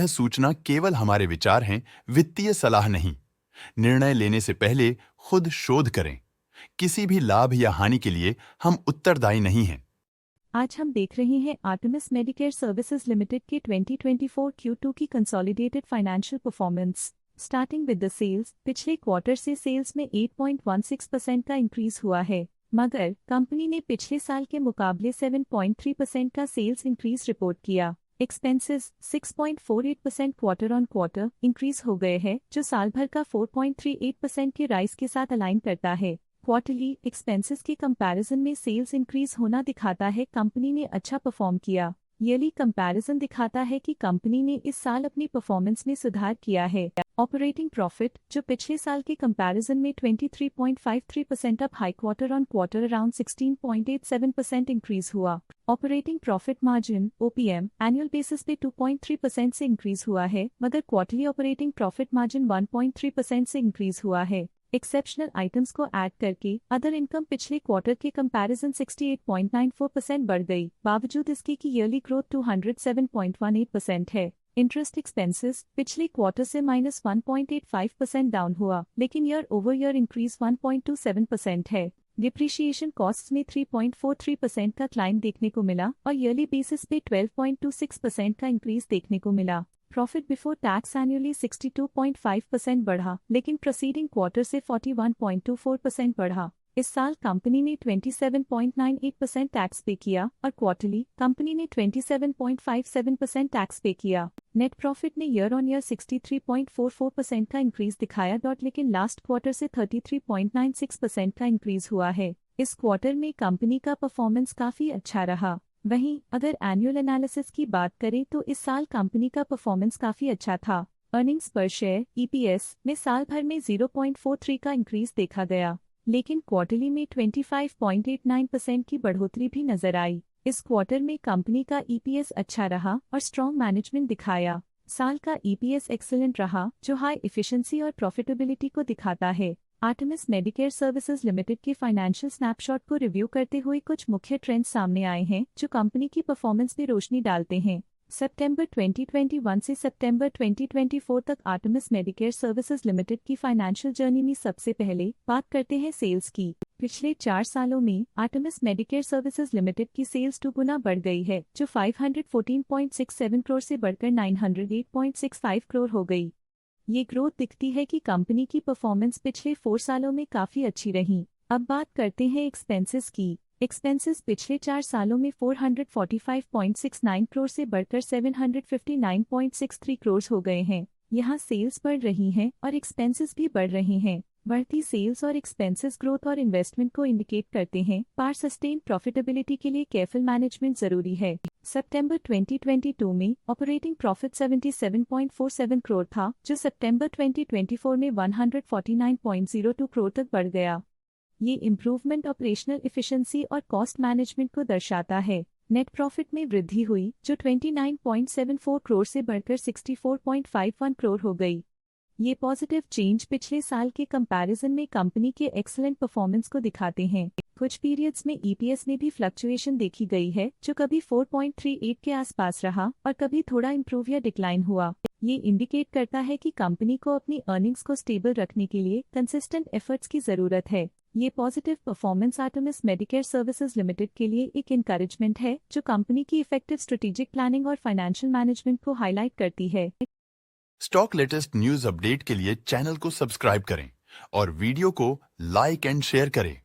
सूचना केवल हमारे विचार हैं, वित्तीय सलाह नहीं। निर्णय लेने से पहले खुद शोध करें। किसी भी लाभ या हानि के लिए हम उत्तरदायी नहीं हैं। आज हम देख रहे हैं आर्टेमिस मेडिकेयर सर्विसेज लिमिटेड के 2024 Q2 की consolidated financial performance. Starting with the sales, पिछले क्वार्टर से सेल्स में 8.16% का इंक्रीज हुआ है, मगर कंपनी ने पिछले साल के मुकाबले 7.3% का सेल्स इंक्रीज रिपोर्ट किया। Expenses 6.48% quarter on quarter increase हो गए हैं, जो साल भर का 4.38% के राइज के साथ अलाइन करता है। क्वार्टरली एक्सपेंसेस के कंपैरिजन में सेल्स इंक्रीज होना दिखाता है कंपनी ने अच्छा परफॉर्म किया। ईयरली कंपैरिजन दिखाता है कि कंपनी ने इस साल अपनी परफॉर्मेंस में सुधार किया है। ऑपरेटिंग प्रॉफिट, जो पिछले साल के कंपैरिजन में 23.53% up high quarter on quarter around 16.87% increase हुआ। Operating profit margin OPM annual basis पे 2.3% से इंक्रीज हुआ है, मगर क्वार्टरली ऑपरेटिंग प्रॉफिट मार्जिन 1.3% से इंक्रीज हुआ है। एक्सेप्शनल आइटम्स को ऐड करके अदर इनकम पिछले क्वार्टर के कंपैरिजन 68.94% बढ़ गई, बावजूद इसके कि ईयरली ग्रोथ 207.18% है। इंटरेस्ट एक्सपेंसेस पिछले क्वार्टर से -1.85% डाउन हुआ, लेकिन ईयर ओवर ईयर इंक्रीज 1.27% है। डिप्रिशिएशन कॉस्ट्स में 3.43% का क्लाइम देखने को मिला और ईयरली बेसिस पे 12.26% का इंक्रीज देखने को मिला। प्रॉफिट बिफोर टैक्स एनुअली 62.5% बढ़ा, लेकिन प्रोसीडिंग क्वार्टर से 41.24% बढ़ा। इस साल कंपनी ने 27.98% टैक्स पे किया और क्वार्टरली कंपनी ने 27.57% टैक्स पे किया। नेट प्रॉफिट ने ईयर ऑन ईयर 63.44% का इंक्रीज दिखाया, लेकिन लास्ट क्वार्टर से 33.96% का इंक्रीज हुआ है। इस क्वार्टर में कंपनी का परफॉर्मेंस काफी अच्छा रहा। वहीं अगर एनुअल एनालिसिस की बात करें तो इस साल कंपनी का परफॉर्मेंस काफी अच्छा था। अर्निंग्स पर शेयर EPS में साल भर में 0.43 का इंक्रीज देखा गया, लेकिन क्वार्टरली में 25.89% की बढ़ोतरी भी नजर आई। इस क्वार्टर में कंपनी का EPS अच्छा रहा और स्ट्रॉन्ग मैनेजमेंट दिखाया। साल का EPS एक्सीलेंट रहा, जो हाई एफिशिएंसी और प्रॉफिटेबिलिटी को दिखाता है। आर्टेमिस मेडिकेयर सर्विसेज लिमिटेड के फाइनेंशियल स्नैपशॉट को रिव्यू करते हुए कुछ मुख्य ट्रेंड्स सामने आए हैं, जो कंपनी की परफॉर्मेंस में रोशनी डालते हैं। सितंबर 2021 से सितंबर 2024 तक आर्टेमिस मेडिकेयर सर्विसेज लिमिटेड की फाइनेंशियल जर्नी में सबसे पहले बात करते हैं सेल्स की। पिछले 4 सालों में आर्टेमिस मेडिकेयर सर्विसेज लिमिटेड की सेल्स 2 गुना बढ़ गई है, जो 514.67 करोड़ से बढ़कर 908.65 करोड़ हो गई। ये ग्रोथ दिखती है कि कंपनी की परफॉर्मेंस पिछले 4 सालों में काफी अच्छी रही। अब बात करते हैं एक्सपेंसेस की। एक्सपेंसेस पिछले 4 सालों में 445.69 करोड़ से बढ़कर 759.63 करोड़ हो गए हैं। यहाँ सेल्स बढ़ रही हैं और एक्सपेंसेस भी बढ़ रहे हैं। बढ़ती सेल्स और एक्सपेंसेस ग्रोथ और इन्वेस्टमेंट को इंडिकेट करते हैं, पर सस्टेन प्रॉफिटेबिलिटी के लिए केयरफुल मैनेजमेंट जरूरी है। सितंबर 2022 में ऑपरेटिंग प्रॉफिट 77.47 करोड़ था, जो सितंबर 2024 में 149.02 करोड़ तक बढ़ गया। ये इम्प्रूवमेंट ऑपरेशनल एफिशिएंसी और कॉस्ट मैनेजमेंट को दर्शाता है। नेट प्रॉफिट में वृद्धि हुई, जो 29.74 करोड़ से बढ़कर 64.51 करोड़ हो गई। ये पॉजिटिव चेंज पिछले साल के कंपैरिजन में कंपनी के एक्सीलेंट परफॉर्मेंस को दिखाते हैं। कुछ पीरियड्स में EPS में भी फ्लक्चुएशन देखी गई है, जो कभी 4.38 के आसपास रहा और कभी थोड़ा इंप्रूव या डिक्लाइन हुआ। ये इंडिकेट करता है कि कंपनी को अपनी अर्निंग्स को स्टेबल रखने के लिए कंसिस्टेंट एफर्ट्स की जरूरत है। ये positive performance Artemis Medicare services limited के लिए एक एनकरेजमेंट है, जो कंपनी की इफेक्टिव स्ट्रेटेजिक प्लानिंग और फाइनेंशियल मैनेजमेंट को हाईलाइट करती है। स्टॉक लेटेस्ट न्यूज अपडेट के लिए चैनल को सब्सक्राइब करें और वीडियो को लाइक एंड शेयर करें।